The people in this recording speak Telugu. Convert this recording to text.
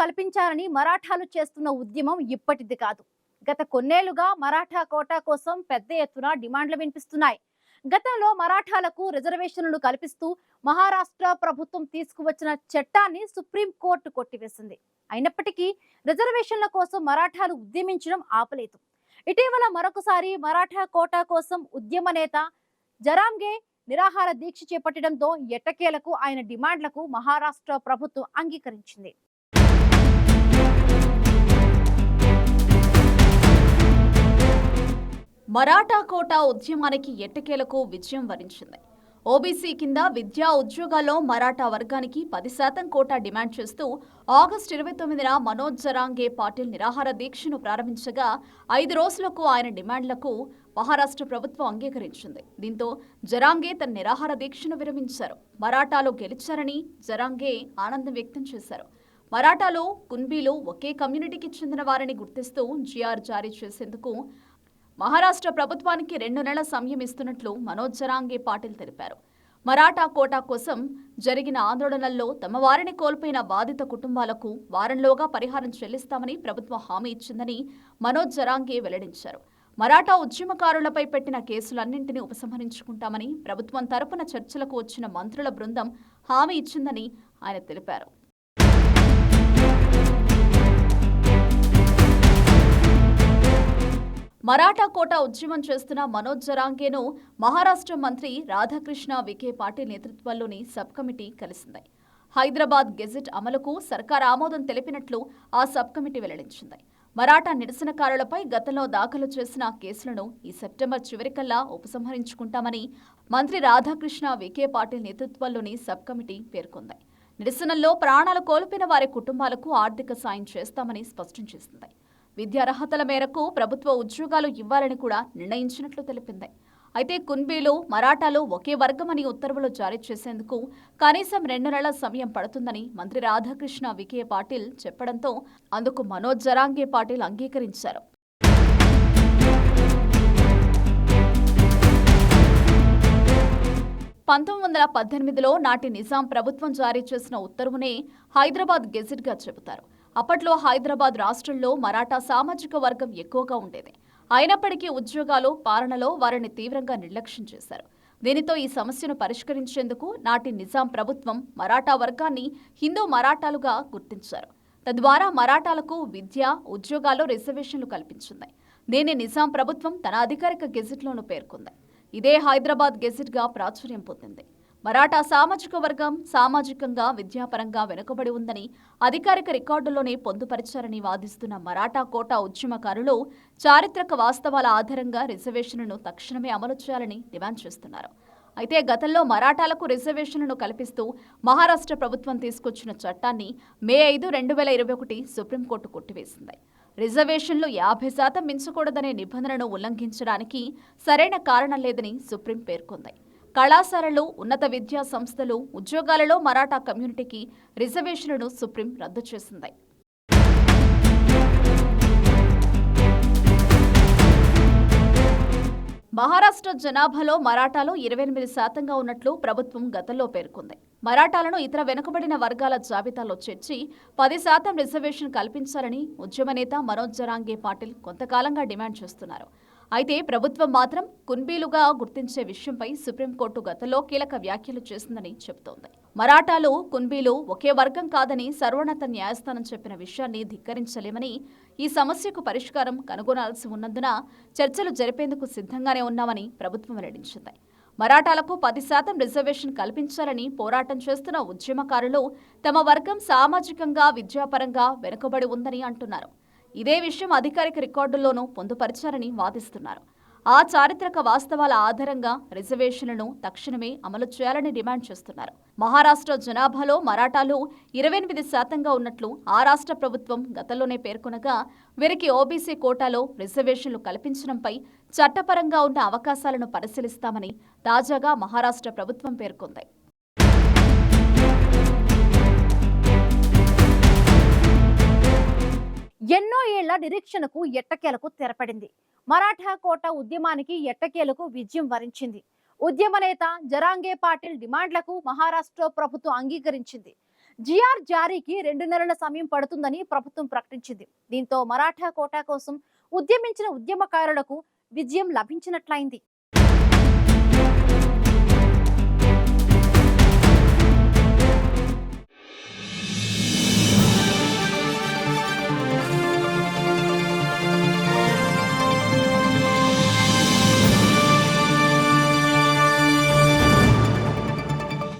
కల్పించాలని మరాఠాలు చేస్తున్న ఉద్యమం ఇప్పటిది కాదు. గత కొన్నేళ్లుగా మరాఠా కోటా కోసం పెద్ద ఎత్తున డిమాండ్లు వినిపిస్తున్నాయి. గతంలో మరాఠాలకు రిజర్వేషన్లను కల్పిస్తూ మహారాష్ట్ర ప్రభుత్వం తీసుకువచ్చిన చట్టాన్ని సుప్రీం కోర్టు కొట్టివేసింది. అయినప్పటికీ రిజర్వేషన్ల కోసం మరాఠాలు ఉద్యమించడం ఆపలేదు. ఇటీవల మరొకసారి మరాఠా కోటా కోసం ఉద్యమ నేత జరాంగే నిరాహార దీక్ష చేపట్టడంతో ఎట్టకేలకు ఆయన డిమాండ్లకు మహారాష్ట్ర ప్రభుత్వం అంగీకరించింది. మరాఠా కోటా ఉద్యమానికి ఎట్టకేలకు విజయం వరించింది. ఓబీసీ కింద విద్యా ఉద్యోగాల్లో మరాఠా వర్గానికి 10% కోటా డిమాండ్ చేస్తూ ఆగస్టు 29న మనోజ్ జరాంగే పాటిల్ నిరాహార దీక్షను ప్రారంభించగా 5 రోజులకు ఆయన డిమాండ్లకు మహారాష్ట్ర ప్రభుత్వం అంగీకరించింది. దీంతో జరాంగే తన నిరాహార దీక్షను విరమించారు. మరాఠాలో గెలిచారని జరాంగే ఆనందం వ్యక్తం చేశారు. మరాఠాలో కున్బీలు ఒకే కమ్యూనిటీకి చెందిన వారిని గుర్తిస్తూ జీఆర్ జారీ చేసేందుకు మహారాష్ట్ర ప్రభుత్వానికి 2 నెలల సమయం ఇస్తున్నట్లు మనోజ్ జరాంగే పాటిల్ తెలిపారు. మరాఠా కోటా కోసం జరిగిన ఆందోళనల్లో తమ వారిని కోల్పోయిన బాధిత కుటుంబాలకు వారంలోగా పరిహారం చెల్లిస్తామని ప్రభుత్వం హామీ ఇచ్చిందని మనోజ్ జరాంగే వెల్లడించారు. మరాఠా ఉద్యమకారులపై పెట్టిన కేసులన్నింటినీ ఉపసంహరించుకుంటామని ప్రభుత్వం తరపున చర్చలకు వచ్చిన మంత్రుల బృందం హామీ ఇచ్చిందని ఆయన తెలిపారు. మరాఠా కోటా ఉద్యమం చేస్తున్న మనోజ్ జరాంగేను మహారాష్ట్ర మంత్రి రాధాకృష్ణ విఖే పాటిల్ నేతృత్వంలోని సబ్ కమిటీ కలిసింది. హైదరాబాద్ గెజెట్ అమలుకు సర్కార్ ఆమోదం తెలిపినట్లు ఆ సబ్ కమిటీ వెల్లడించింది. మరాఠా నిరసనకారులపై గతంలో దాఖలు చేసిన కేసులను ఈ సెప్టెంబర్ చివరికల్లా ఉపసంహరించుకుంటామని మంత్రి రాధాకృష్ణ విఖే పాటిల్ నేతృత్వంలోని సబ్ కమిటీ పేర్కొంది. నిరసనల్లో ప్రాణాలు కోల్పోయిన వారి కుటుంబాలకు ఆర్థిక సాయం చేస్తామని స్పష్టం చేసింది. విద్యార్హతల మేరకు ప్రభుత్వ ఉద్యోగాలు ఇవ్వాలని కూడా నిర్ణయించినట్లు తెలిపింది. అయితే కున్బీలు మరాఠాలు ఒకే వర్గమని ఉత్తర్వులు జారీ చేసేందుకు కనీసం 2 నెలల సమయం పడుతుందని మంత్రి రాధాకృష్ణ విఖే పాటిల్ చెప్పడంతో అందుకు మనోజ్ జరాంగే పాటిల్ అంగీకరించారు. (1918) నాటి నిజాం ప్రభుత్వం జారీ చేసిన ఉత్తర్వునే హైదరాబాద్ గెజిట్గా చెబుతారు. అప్పట్లో హైదరాబాద్ రాష్ట్రంలో మరాఠా సామాజిక వర్గం ఎక్కువగా ఉండేది. అయినప్పటికీ ఉద్యోగాలు, పాలనలో వారిని తీవ్రంగా నిర్లక్ష్యం చేశారు. దీనితో ఈ సమస్యను పరిష్కరించేందుకు నాటి నిజాం ప్రభుత్వం మరాఠా వర్గాన్ని హిందూ మరాఠాలుగా గుర్తించారు. తద్వారా మరాఠాలకు విద్య, ఉద్యోగాల్లో రిజర్వేషన్లు కల్పించింది. దీన్ని నిజాం ప్రభుత్వం తన అధికారిక గెజిట్లోనూ పేర్కొంది. ఇదే హైదరాబాద్ గెజిట్గా ప్రాచుర్యం పొందింది. మరాఠా సామాజిక వర్గం సామాజికంగా, విద్యాపరంగా వెనుకబడి ఉందని అధికారిక రికార్డుల్లోనే పొందుపరిచారని వాదిస్తున్న మరాఠా కోటా ఉద్యమకారులు చారిత్రక వాస్తవాల ఆధారంగా రిజర్వేషన్లను తక్షణమే అమలు చేయాలని డిమాండ్ చేస్తున్నారు. అయితే గతంలో మరాఠాలకు రిజర్వేషన్లను కల్పిస్తూ మహారాష్ట్ర ప్రభుత్వం తీసుకొచ్చిన చట్టాన్ని మే 5, 2021 సుప్రీంకోర్టు కొట్టివేసింది. రిజర్వేషన్లు 50% మించకూడదనే నిబంధనను ఉల్లంఘించడానికి సరైన కారణం లేదని సుప్రీం పేర్కొంది. కళాశాలలు, ఉన్నత విద్యా సంస్థలు, ఉద్యోగాలలో మరాఠా కమ్యూనిటీకి రిజర్వేషన్లను సుప్రీం రద్దు చేసింది. మహారాష్ట్ర జనాభాలో మరాఠాలు 28% ఉన్నట్లు ప్రభుత్వం గతంలో పేర్కొంది. మరాఠాలను ఇతర వెనుకబడిన వర్గాల జాబితాలో చేర్చి 10% రిజర్వేషన్ కల్పించాలని ఉద్యమ నేత మనోజ్ జరాంగే పాటిల్ కొంతకాలంగా డిమాండ్ చేస్తున్నారు. అయితే ప్రభుత్వం మాత్రం కున్బీలుగా గుర్తించే విషయంపై సుప్రీంకోర్టు గతంలో కీలక వ్యాఖ్యలు చేసిందని చెబుతోంది. మరాఠాలు, కున్బీలు ఒకే వర్గం కాదని సర్వోన్నత న్యాయస్థానం చెప్పిన విషయాన్ని ధిక్కరించలేమని, ఈ సమస్యకు పరిష్కారం కనుగొనాల్సి ఉన్నందున చర్చలు జరిపేందుకు సిద్ధంగానే ఉన్నామని ప్రభుత్వం వెల్లడించింది. మరాఠాలకు 10% రిజర్వేషన్ కల్పించాలని పోరాటం చేస్తున్న ఉద్యమకారులు తమ వర్గం సామాజికంగా, విద్యాపరంగా వెనుకబడి ఉందని అంటున్నారు. ఇదే విషయం అధికారిక రికార్డుల్లోనూ పొందుపరిచారని వాదిస్తున్నారు. ఆ చారిత్రక వాస్తవాల ఆధారంగా రిజర్వేషన్లను తక్షణమే అమలు చేయాలని డిమాండ్ చేస్తున్నారు. మహారాష్ట్ర జనాభాలో మరాఠాలు 28% ఉన్నట్లు ఆ రాష్ట్ర ప్రభుత్వం గతంలోనే పేర్కొనగా వీరికి ఓబీసీ కోటాలో రిజర్వేషన్లు కల్పించడంపై చట్టపరంగా ఉన్న అవకాశాలను పరిశీలిస్తామని తాజాగా మహారాష్ట్ర ప్రభుత్వం పేర్కొంది. ఎన్నో ఏళ్ల నిరీక్షణకు ఎట్టకేలకు తెరపడింది. మరాఠా కోటా ఉద్యమానికి ఎట్టకేలకు విజయం వరించింది. ఉద్యమ నేత జరాంగే పాటిల్ డిమాండ్లకు మహారాష్ట్ర ప్రభుత్వం అంగీకరించింది. జిఆర్ జారీకి 2 నెలల సమయం పడుతుందని ప్రభుత్వం ప్రకటించింది. దీంతో మరాఠా కోటా కోసం ఉద్యమించిన ఉద్యమకారులకు విజయం లభించినట్లయింది.